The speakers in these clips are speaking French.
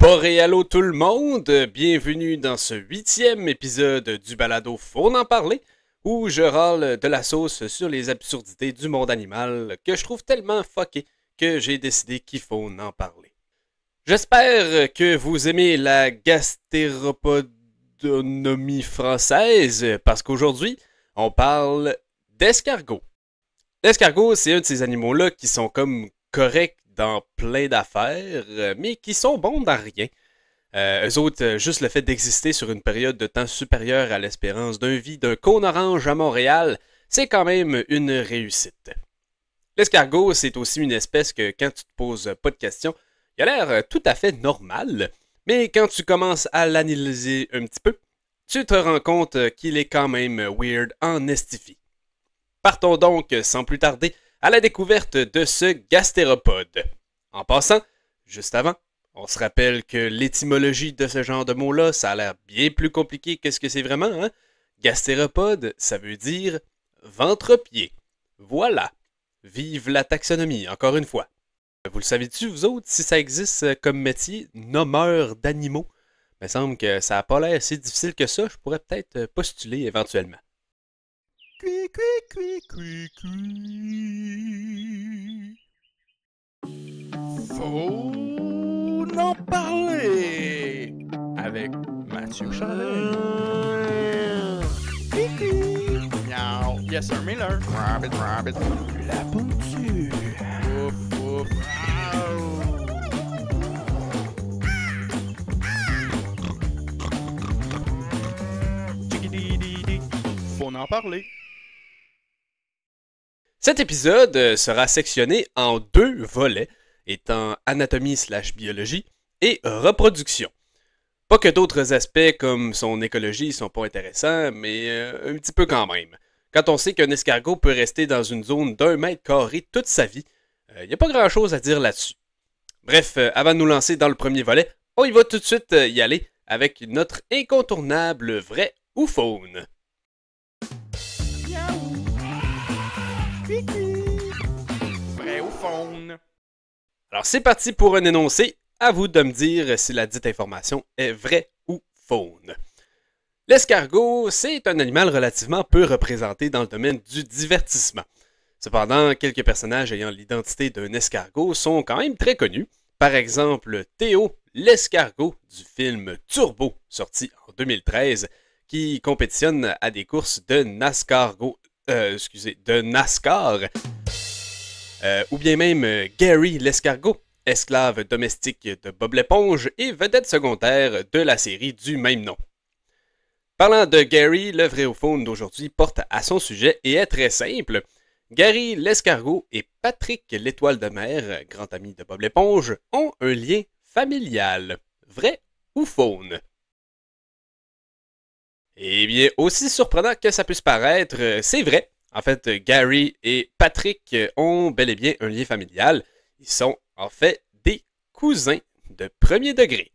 Boréalo tout le monde, bienvenue dans ce 8e épisode du balado Faut en parler, où je râle de la sauce sur les absurdités du monde animal que je trouve tellement fucké que j'ai décidé qu'il faut en parler. J'espère que vous aimez la gastéropodonomie française, parce qu'aujourd'hui, on parle d'escargots. L'escargot, c'est un de ces animaux-là qui sont comme corrects dans plein d'affaires, mais qui sont bons dans rien. Eux autres, juste le fait d'exister sur une période de temps supérieure à l'espérance d'une vie d'un cône orange à Montréal, c'est quand même une réussite. L'escargot, c'est aussi une espèce que quand tu te poses pas de questions, il a l'air tout à fait normal, mais quand tu commences à l'analyser un petit peu, tu te rends compte qu'il est quand même weird en estifie. Partons donc, sans plus tarder, à la découverte de ce gastéropode. En passant, juste avant, on se rappelle que l'étymologie de ce genre de mot-là, ça a l'air bien plus compliqué que ce que c'est vraiment, hein? Gastéropode, ça veut dire ventre-pied. Voilà. Vive la taxonomie, encore une fois. Vous le savez-tu, vous autres, si ça existe comme métier, nommeur d'animaux? Il me semble que ça n'a pas l'air si difficile que ça, je pourrais peut-être postuler éventuellement. Cui, cui, cui, cui, cui. Faut en parler avec Mathieu Chalet. Cui, cui. Miaou. Yes, sir, Miller. Rabbit, rabbit. La pontue. Ouf, ouf. Chickidee. Faut en parler. Cet épisode sera sectionné en 2 volets, étant anatomie/biologie et reproduction. Pas que d'autres aspects comme son écologie sont pas intéressants, mais un petit peu quand même. Quand on sait qu'un escargot peut rester dans une zone d'1 mètre carré toute sa vie, il n'y a pas grand chose à dire là-dessus. Bref, avant de nous lancer dans le premier volet, on y va tout de suite y aller avec notre incontournable vrai ou faune. Vrai ou faune? Alors c'est parti pour un énoncé, à vous de me dire si la dite information est vraie ou faune. L'escargot, c'est un animal relativement peu représenté dans le domaine du divertissement. Cependant, quelques personnages ayant l'identité d'un escargot sont quand même très connus. Par exemple, Théo, l'escargot du film Turbo, sorti en 2013, qui compétitionne à des courses de NASCAR. Ou bien même Gary l'escargot, esclave domestique de Bob l'éponge et vedette secondaire de la série du même nom. Parlant de Gary, le vrai ou faune d'aujourd'hui porte à son sujet et est très simple. Gary l'escargot et Patrick l'étoile de mer, grand ami de Bob l'éponge, ont un lien familial. Vrai ou faune? Eh bien, aussi surprenant que ça puisse paraître, c'est vrai. En fait, Gary et Patrick ont bel et bien un lien familial. Ils sont en fait des cousins de premier degré.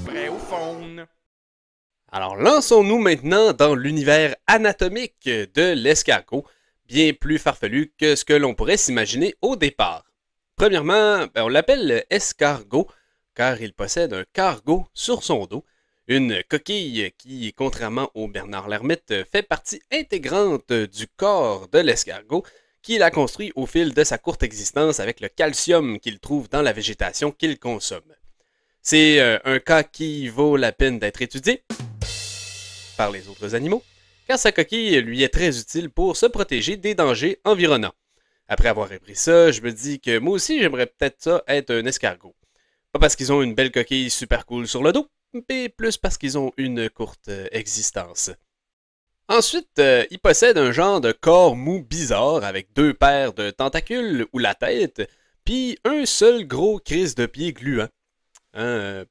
Vrai ou faune? Alors, lançons-nous maintenant dans l'univers anatomique de l'escargot, bien plus farfelu que ce que l'on pourrait s'imaginer au départ. Premièrement, on l'appelle escargot, car il possède un cargo sur son dos, une coquille qui, contrairement au Bernard l'ermite, fait partie intégrante du corps de l'escargot, qu'il a construit au fil de sa courte existence avec le calcium qu'il trouve dans la végétation qu'il consomme. C'est un cas qui vaut la peine d'être étudié par les autres animaux, car sa coquille lui est très utile pour se protéger des dangers environnants. Après avoir appris ça, je me dis que moi aussi j'aimerais peut-être ça être un escargot. Pas parce qu'ils ont une belle coquille super cool sur le dos, mais plus parce qu'ils ont une courte existence. Ensuite, ils possèdent un genre de corps mou bizarre avec 2 paires de tentacules ou la tête, puis un seul gros crise de pied gluant.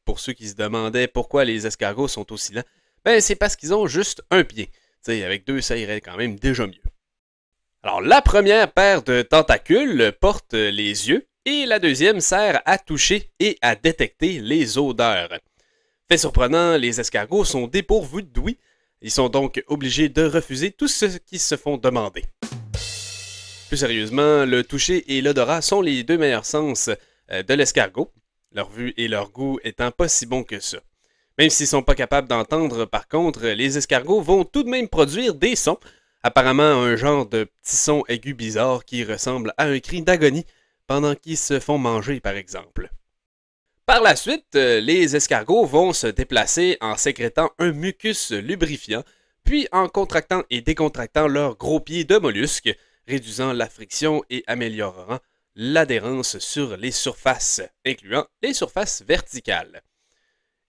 Pour ceux qui se demandaient pourquoi les escargots sont aussi lents, ben c'est parce qu'ils ont juste un pied. T'sais, avec 2, ça irait quand même déjà mieux. Alors, la première paire de tentacules porte les yeux, et la deuxième sert à toucher et à détecter les odeurs. Fait surprenant, les escargots sont dépourvus d'ouïe. Ils sont donc obligés de refuser tout ce qu'ils se font demander. Plus sérieusement, le toucher et l'odorat sont les deux meilleurs sens de l'escargot, leur vue et leur goût étant pas si bons que ça. Même s'ils sont pas capables d'entendre, par contre, les escargots vont tout de même produire des sons, apparemment un genre de petit son aigu bizarre qui ressemble à un cri d'agonie pendant qu'ils se font manger, par exemple. Par la suite, les escargots vont se déplacer en sécrétant un mucus lubrifiant, puis en contractant et décontractant leurs gros pieds de mollusques, réduisant la friction et améliorant l'adhérence sur les surfaces, incluant les surfaces verticales.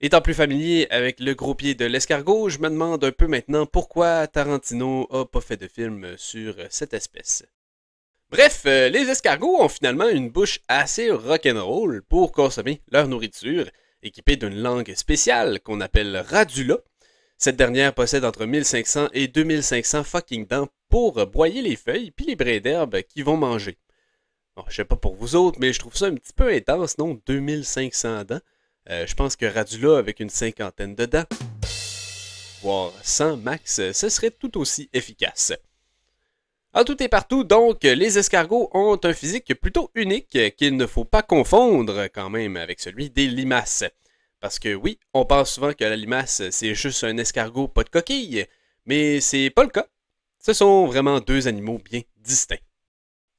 Étant plus familier avec le gros pied de l'escargot, je me demande un peu maintenant pourquoi Tarantino n'a pas fait de film sur cette espèce. Bref, les escargots ont finalement une bouche assez rock'n'roll pour consommer leur nourriture, équipée d'une langue spéciale qu'on appelle radula. Cette dernière possède entre 1500 et 2500 fucking dents pour broyer les feuilles puis les brins d'herbe qu'ils vont manger. Bon, je sais pas pour vous autres, mais je trouve ça un petit peu intense, non? 2500 dents. Je pense que radula avec une cinquantaine de dents, voire 100 max, ce serait tout aussi efficace. En tout et partout, donc, les escargots ont un physique plutôt unique qu'il ne faut pas confondre quand même avec celui des limaces. Parce que oui, on pense souvent que la limace, c'est juste un escargot pas de coquille, mais c'est pas le cas. Ce sont vraiment deux animaux bien distincts.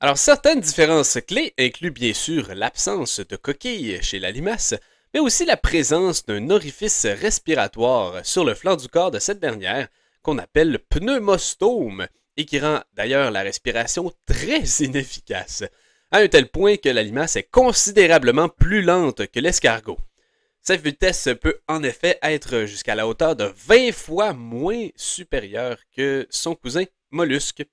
Alors, certaines différences clés incluent bien sûr l'absence de coquille chez la limace, mais aussi la présence d'un orifice respiratoire sur le flanc du corps de cette dernière, qu'on appelle le pneumostome, et qui rend d'ailleurs la respiration très inefficace, à un tel point que la limace est considérablement plus lente que l'escargot. Sa vitesse peut en effet être jusqu'à la hauteur de 20 fois moins supérieure que son cousin mollusque.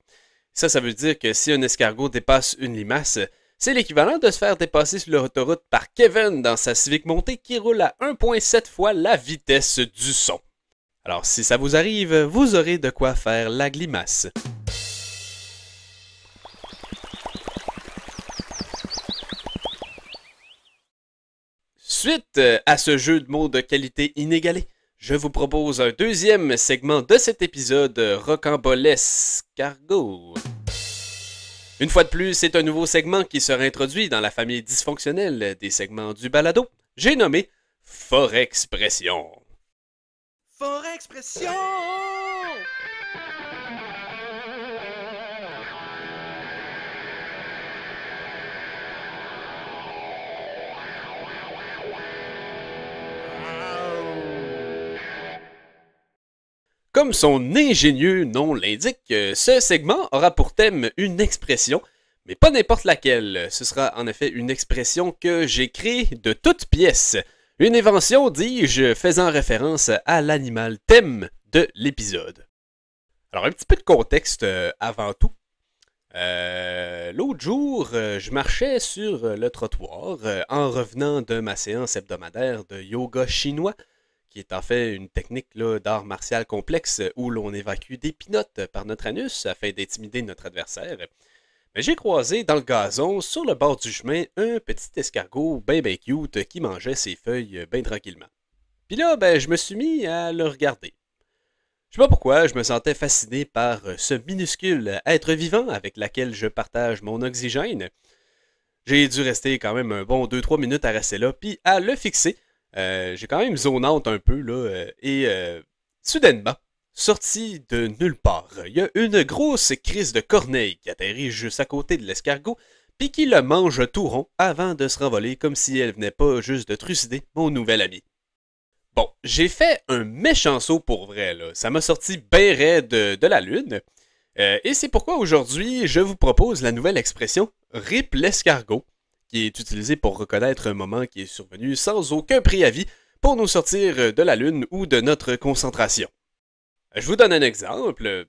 Ça veut dire que si un escargot dépasse une limace, c'est l'équivalent de se faire dépasser sur l'autoroute par Kevin dans sa Civic montée qui roule à 1,7 fois la vitesse du son. Alors si ça vous arrive, vous aurez de quoi faire la glimace. Suite à ce jeu de mots de qualité inégalée, je vous propose un deuxième segment de cet épisode rocambolescargot. Une fois de plus, c'est un nouveau segment qui sera introduit dans la famille dysfonctionnelle des segments du balado. J'ai nommé Forexpression. Forexpression! Comme son ingénieux nom l'indique, ce segment aura pour thème une expression, mais pas n'importe laquelle. Ce sera en effet une expression que j'ai créée de toutes pièces. Une invention, dis-je, faisant référence à l'animal thème de l'épisode. Alors, un petit peu de contexte avant tout. L'autre jour, je marchais sur le trottoir en revenant de ma séance hebdomadaire de yoga chinois, qui est en fait une technique d'art martial complexe où l'on évacue des pinottes par notre anus afin d'intimider notre adversaire. Mais j'ai croisé dans le gazon, sur le bord du chemin, un petit escargot bien cute qui mangeait ses feuilles bien tranquillement. Puis là, je me suis mis à le regarder. Je sais pas pourquoi, je me sentais fasciné par ce minuscule être vivant avec lequel je partage mon oxygène. J'ai dû rester quand même un bon 2-3 minutes à rester là, puis à le fixer. J'ai quand même zone out un peu, là, et soudainement, sorti de nulle part, il y a une grosse crise de corneille qui atterrit juste à côté de l'escargot, puis qui le mange tout rond avant de se renvoler comme si elle venait pas juste de trucider mon nouvel ami. Bon, j'ai fait un méchant saut pour vrai, là. Ça m'a sorti bien raide de la lune. Et c'est pourquoi aujourd'hui, je vous propose la nouvelle expression « rip l'escargot », qui est utilisée pour reconnaître un moment qui est survenu sans aucun préavis pour nous sortir de la lune ou de notre concentration. Je vous donne un exemple.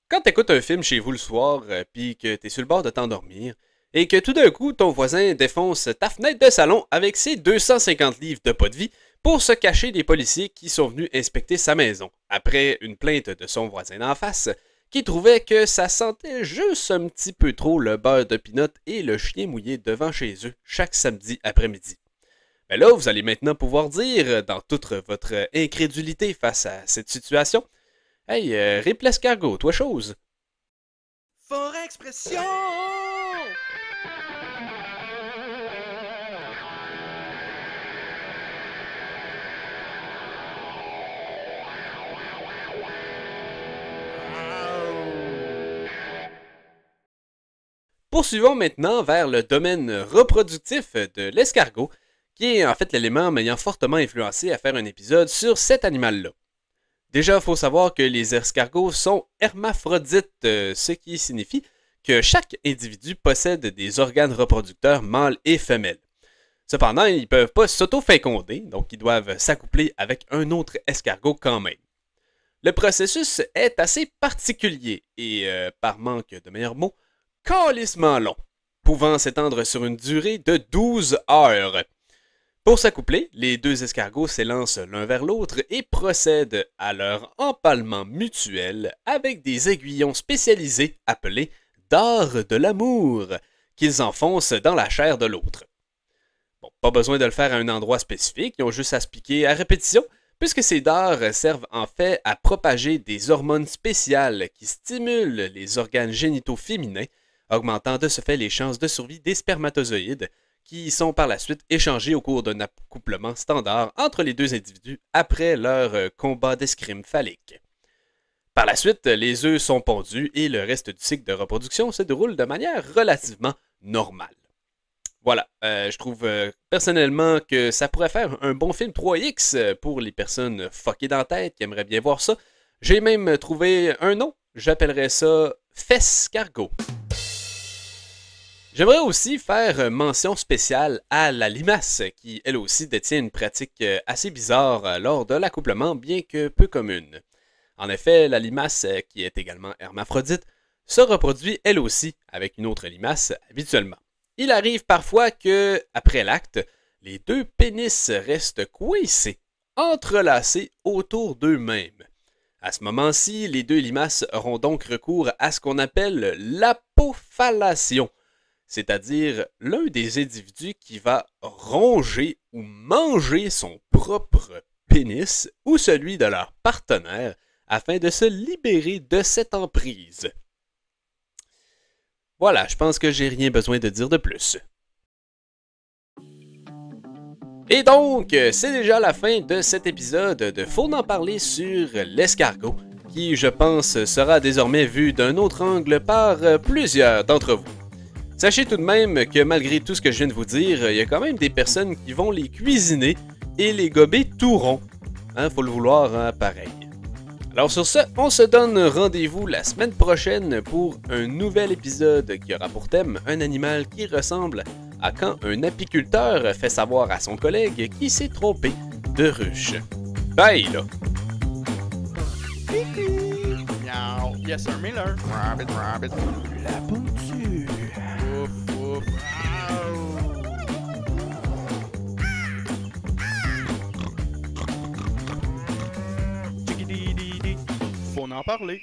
Quand t'écoutes un film chez vous le soir, puis que t'es sur le bord de t'endormir, et que tout d'un coup, ton voisin défonce ta fenêtre de salon avec ses 250 livres de pot de vie pour se cacher des policiers qui sont venus inspecter sa maison, après une plainte de son voisin d'en face, qui trouvait que ça sentait juste un petit peu trop le beurre de pinot et le chien mouillé devant chez eux chaque samedi après-midi. Mais là, vous allez maintenant pouvoir dire, dans toute votre incrédulité face à cette situation, « Hey, rip l'escargot, toi chose! » Forexpression! Poursuivons maintenant vers le domaine reproductif de l'escargot, qui est en fait l'élément m'ayant fortement influencé à faire un épisode sur cet animal-là. Déjà, il faut savoir que les escargots sont hermaphrodites, ce qui signifie que chaque individu possède des organes reproducteurs mâles et femelles. Cependant, ils ne peuvent pas s'auto-féconder, donc ils doivent s'accoupler avec un autre escargot quand même. Le processus est assez particulier et, par manque de meilleurs mots, calissement long, pouvant s'étendre sur une durée de 12 heures. Pour s'accoupler, les deux escargots s'élancent l'un vers l'autre et procèdent à leur empalement mutuel avec des aiguillons spécialisés appelés dards de l'amour, qu'ils enfoncent dans la chair de l'autre. Bon, pas besoin de le faire à un endroit spécifique, ils ont juste à se piquer à répétition, puisque ces dards servent en fait à propager des hormones spéciales qui stimulent les organes génitaux féminins, augmentant de ce fait les chances de survie des spermatozoïdes, qui sont par la suite échangés au cours d'un accouplement standard entre les deux individus après leur combat d'escrime phallique. Par la suite, les œufs sont pondus et le reste du cycle de reproduction se déroule de manière relativement normale. Voilà, je trouve personnellement que ça pourrait faire un bon film 3X pour les personnes fuckées dans la tête qui aimeraient bien voir ça. J'ai même trouvé un nom, j'appellerais ça Fescargot. J'aimerais aussi faire mention spéciale à la limace, qui elle aussi détient une pratique assez bizarre lors de l'accouplement, bien que peu commune. En effet, la limace, qui est également hermaphrodite, se reproduit elle aussi avec une autre limace habituellement. Il arrive parfois que, après l'acte, les deux pénis restent coincés, entrelacés autour d'eux-mêmes. À ce moment-ci, les deux limaces auront donc recours à ce qu'on appelle l'apophallation, c'est-à-dire l'un des individus qui va ronger ou manger son propre pénis ou celui de leur partenaire afin de se libérer de cette emprise. Voilà, je pense que j'ai rien besoin de dire de plus. Et donc, c'est déjà la fin de cet épisode de Faut en parler sur l'escargot, qui, je pense, sera désormais vu d'un autre angle par plusieurs d'entre vous. Sachez tout de même que malgré tout ce que je viens de vous dire, il y a quand même des personnes qui vont les cuisiner et les gober tout rond. Faut le vouloir, pareil. Alors sur ce, on se donne rendez-vous la semaine prochaine pour un nouvel épisode qui aura pour thème un animal qui ressemble à quand un apiculteur fait savoir à son collègue qu'il s'est trompé de ruche. Bye là! Miaou. Yes, sir, Miller. Rabbit, rabbit. La pontue. Ouf, ouf. Faut en parler.